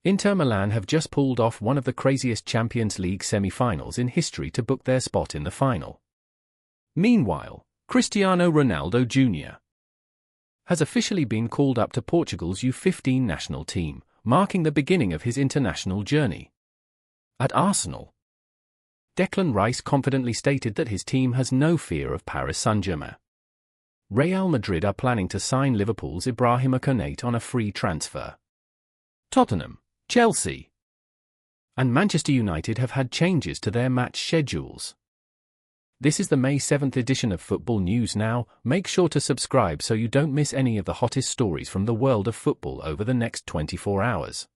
Inter Milan have just pulled off one of the craziest Champions League semi-finals in history to book their spot in the final. Meanwhile, Cristiano Ronaldo Jr. has officially been called up to Portugal's U15 national team, marking the beginning of his international journey. At Arsenal, Declan Rice confidently stated that his team has no fear of Paris Saint-Germain. Real Madrid are planning to sign Liverpool's Ibrahima Konaté on a free transfer. Tottenham, Chelsea, and Manchester United have had changes to their match schedules. This is the May 7th edition of Football News Now. Make sure to subscribe so you don't miss any of the hottest stories from the world of football over the next 24 hours.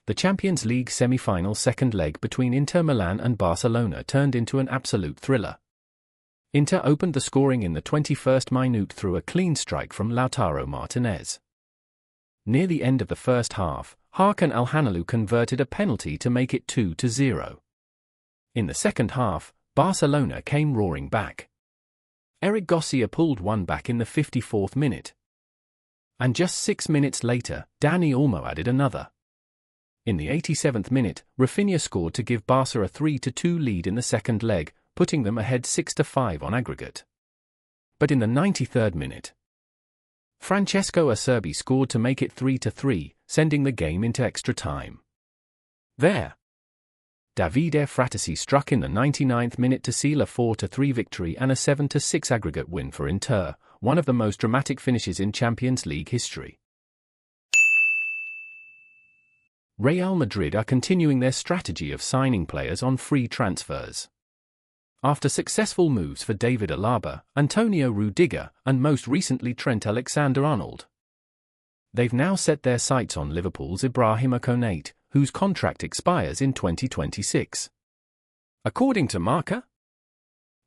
The Champions League semi-final second leg between Inter Milan and Barcelona turned into an absolute thriller. Inter opened the scoring in the 21st minute through a clean strike from Lautaro Martinez. Near the end of the first half, Hakan Çalhanoğlu converted a penalty to make it 2-0. In the second half, Barcelona came roaring back. Eric Garcia pulled one back in the 54th minute. And just 6 minutes later, Dani Olmo added another. In the 87th minute, Rafinha scored to give Barca a 3-2 lead in the second leg, putting them ahead 6-5 on aggregate. But in the 93rd minute, Francesco Acerbi scored to make it 3-3, sending the game into extra time. There, Davide Fratesi struck in the 99th minute to seal a 4-3 victory and a 7-6 aggregate win for Inter, one of the most dramatic finishes in Champions League history. Real Madrid are continuing their strategy of signing players on free transfers. After successful moves for David Alaba, Antonio Rudiger, and most recently Trent Alexander-Arnold, they've now set their sights on Liverpool's Ibrahima Konaté, whose contract expires in 2026. According to Marca,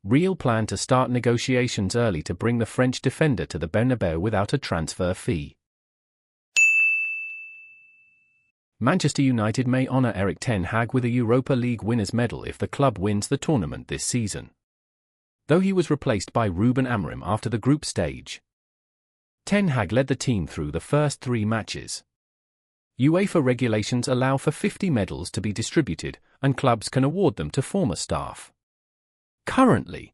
Real plan to start negotiations early to bring the French defender to the Bernabeu without a transfer fee. Manchester United may honour Erik ten Hag with a Europa League winners' medal if the club wins the tournament this season. Though he was replaced by Ruben Amorim after the group stage, ten Hag led the team through the first 3 matches. UEFA regulations allow for 50 medals to be distributed, and clubs can award them to former staff. Currently,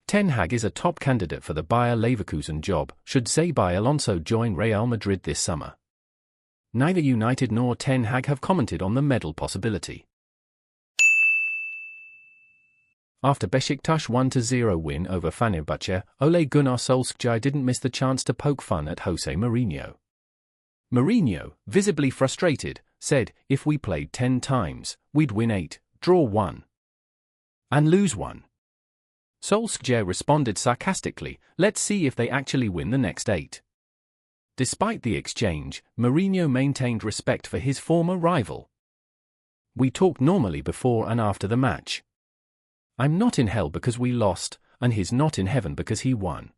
ten Hag is a top candidate for the Bayer Leverkusen job, should Xabi Alonso join Real Madrid this summer. Neither United nor ten Hag have commented on the medal possibility. After Besiktas' 1-0 win over Fenerbahce, Ole Gunnar Solskjaer didn't miss the chance to poke fun at Jose Mourinho. Mourinho, visibly frustrated, said, "If we played 10 times, we'd win 8, draw 1, and lose 1. Solskjaer responded sarcastically, "Let's see if they actually win the next 8. Despite the exchange, Mourinho maintained respect for his former rival. "We talked normally before and after the match. I'm not in hell because we lost, and he's not in heaven because he won."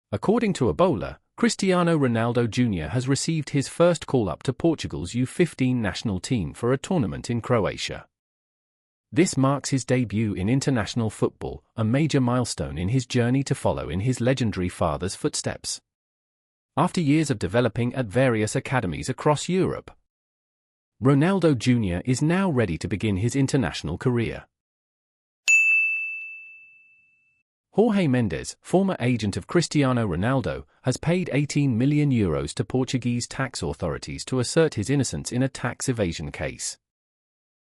According to Ebola, Cristiano Ronaldo Jr. has received his first call-up to Portugal's U15 national team for a tournament in Croatia. This marks his debut in international football, a major milestone in his journey to follow in his legendary father's footsteps. After years of developing at various academies across Europe, Ronaldo Jr. is now ready to begin his international career. Jorge Mendes, former agent of Cristiano Ronaldo, has paid €18 million to Portuguese tax authorities to assert his innocence in a tax evasion case.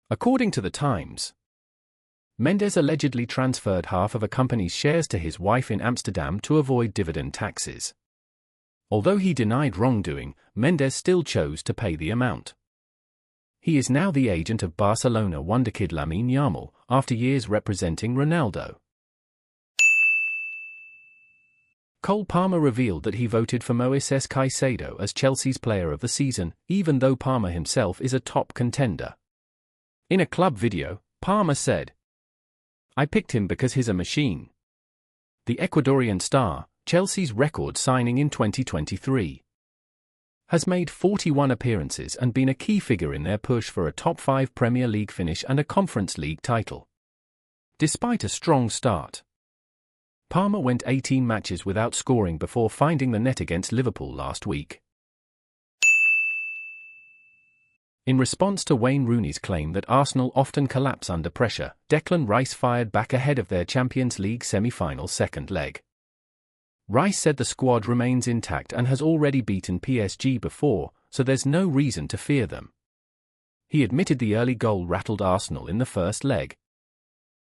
According to The Times, Mendes allegedly transferred half of a company's shares to his wife in Amsterdam to avoid dividend taxes. Although he denied wrongdoing, Mendes still chose to pay the amount. He is now the agent of Barcelona wonderkid Lamine Yamal, after years representing Ronaldo. Cole Palmer revealed that he voted for Moises Caicedo as Chelsea's player of the season, even though Palmer himself is a top contender. In a club video, Palmer said, "I picked him because he's a machine." The Ecuadorian star, Chelsea's record signing in 2023, has made 41 appearances and been a key figure in their push for a top 5 Premier League finish and a Conference League title. Despite a strong start, Parma went 18 matches without scoring before finding the net against Liverpool last week. In response to Wayne Rooney's claim that Arsenal often collapse under pressure, Declan Rice fired back ahead of their Champions League semi-final second leg. Rice said the squad remains intact and has already beaten PSG before, so there's no reason to fear them. He admitted the early goal rattled Arsenal in the first leg,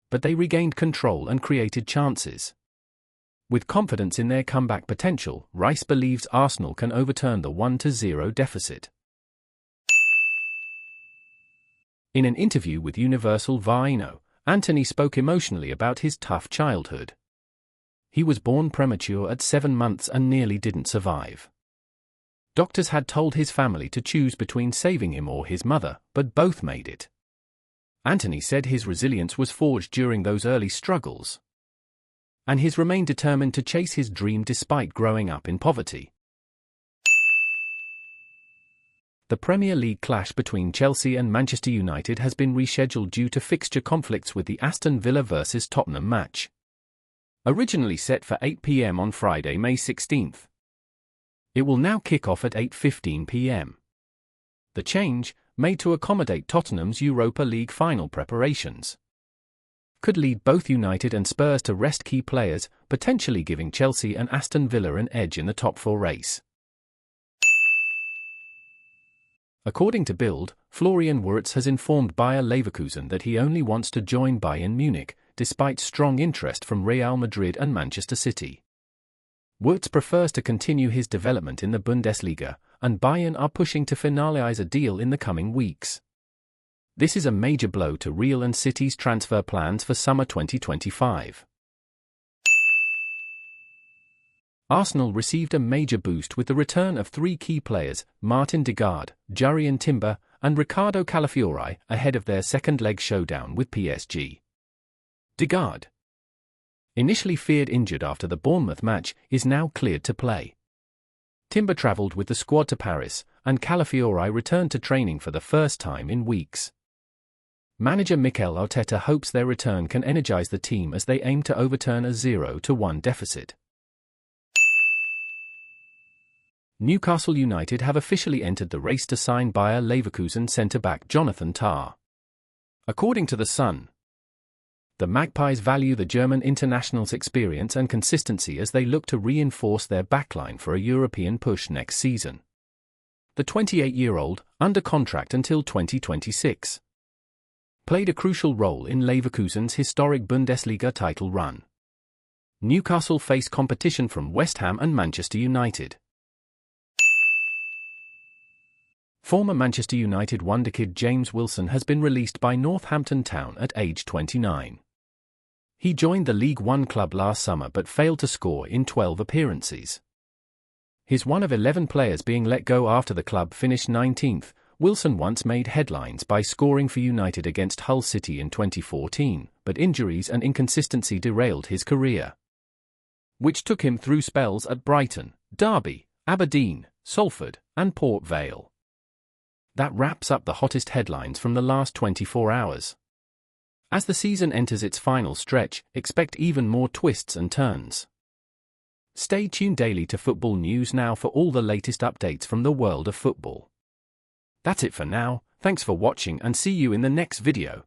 but they regained control and created chances. With confidence in their comeback potential, Rice believes Arsenal can overturn the 1-0 deficit. In an interview with Universal Vino, Antony spoke emotionally about his tough childhood. He was born premature at 7 months and nearly didn't survive. Doctors had told his family to choose between saving him or his mother, but both made it. Antony said his resilience was forged during those early struggles, and he's remained determined to chase his dream despite growing up in poverty. The Premier League clash between Chelsea and Manchester United has been rescheduled due to fixture conflicts with the Aston Villa vs Tottenham match, originally set for 8 p.m. on Friday, May 16th. It will now kick off at 8:15 p.m. The change, made to accommodate Tottenham's Europa League final preparations, could lead both United and Spurs to rest key players, potentially giving Chelsea and Aston Villa an edge in the top 4 race. According to Bild, Florian Wirtz has informed Bayer Leverkusen that he only wants to join Bayern Munich, despite strong interest from Real Madrid and Manchester City. Wirtz prefers to continue his development in the Bundesliga, and Bayern are pushing to finalize a deal in the coming weeks. This is a major blow to Real and City's transfer plans for summer 2025. Arsenal received a major boost with the return of 3 key players, Martin Degaard, Jurrien Timber, and Riccardo Calafiori, ahead of their second-leg showdown with PSG. Degaard, initially feared injured after the Bournemouth match, is now cleared to play. Timber travelled with the squad to Paris, and Calafiori returned to training for the first time in weeks. Manager Mikel Arteta hopes their return can energise the team as they aim to overturn a 0-1 deficit. Newcastle United have officially entered the race to sign Bayer Leverkusen centre-back Jonathan Tah. According to The Sun, the Magpies value the German international's experience and consistency as they look to reinforce their backline for a European push next season. The 28-year-old, under contract until 2026, played a crucial role in Leverkusen's historic Bundesliga title run. Newcastle face competition from West Ham and Manchester United. Former Manchester United wonderkid James Wilson has been released by Northampton Town at age 29. He joined the League One club last summer but failed to score in 12 appearances. He's one of 11 players being let go after the club finished 19th. Wilson once made headlines by scoring for United against Hull City in 2014, but injuries and inconsistency derailed his career, which took him through spells at Brighton, Derby, Aberdeen, Salford, and Port Vale. That wraps up the hottest headlines from the last 24 hours. As the season enters its final stretch, expect even more twists and turns. Stay tuned daily to Football News Now for all the latest updates from the world of football. That's it for now, thanks for watching and see you in the next video.